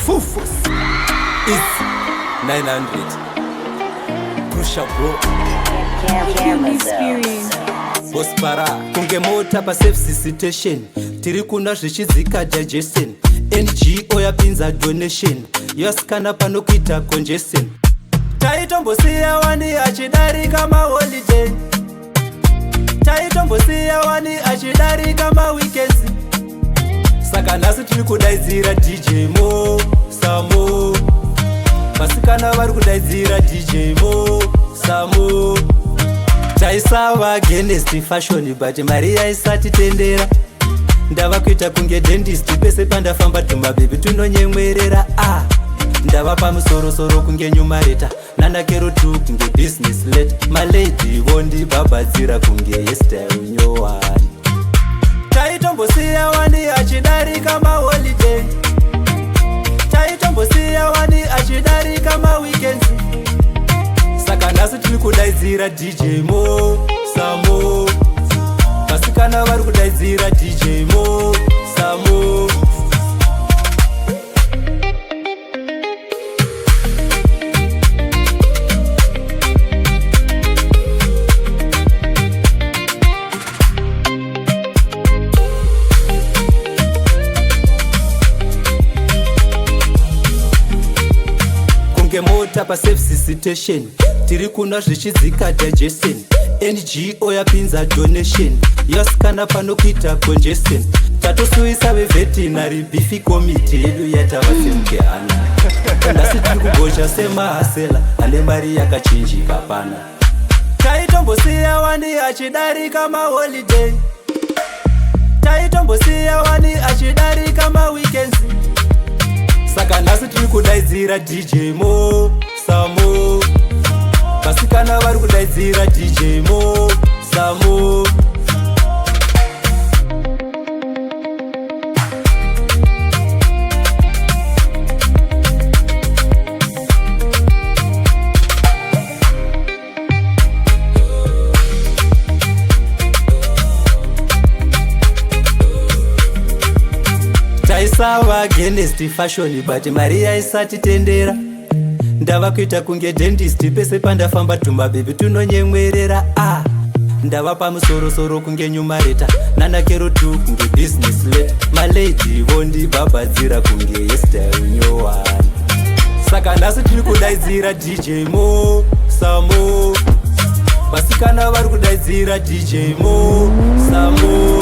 full force. It's 900. Pusha bro. Bospara kunge mota pa safe station. Tiri kuna zvichidzika digestion. NGO yapinza donation. Yoskana pano kuita congestion. Taitombosiya wani achidarika ma holiday. Taitombosiya wani achidarika ma weekends. Saka nhasi tiri kudaidzira DJ Mo Samo. Vasikana vari kudaidzira DJ Mo Samo. Taisava against fashion but mari yaisatitendera. Ndava kuita kunge dentist pese pandafamba tumabhebi tunonyemwerera. Ndava pamusoro kunge nyumareta. Nanakero tu kunge business late. Malady vondibhabhadzira kunge hairstyle nyowani. Taitombosiya wani achidarika ma holiday. Taitombosiya wani achidarika ma weekends. Saka nhasi tiri kudaidzira DJ Mo Samo. Vasikana vari kudaidzira DJ Mo Samo. Kunge mota pa safe station. Tiri kuna zvichidzika digestion. NGO yapinza donation. Yoskana pano kuita congestion. Tatosuisa veveterinary beef committee yedu yatavasemukehana. Nhasi tiri kugosha semahasela ane mari yakachinjika pana. Taitombosiya wani achidarika ma holiday. Taitombosiya wani achidarika ma weekends. Saka nhasi tiri kudaidzira DJ Mo Samo. Vasikana vari kudaidzira DJ Mo Samo. Taisava against fashion but mari yaisatitendera. Ndava kuita kunge dentist pese pandafamba tumabhebi tunonyemwerera. Ndava pamusoro kunge nyumareta. Nanakero tu kunge business late. Malady vondibhabhadzira kunge hairstyle nyowani. Saka nhasi tiri kudaidzira DJ Mo Samo. Vasikana vari kudaidzira DJ Mo Samo.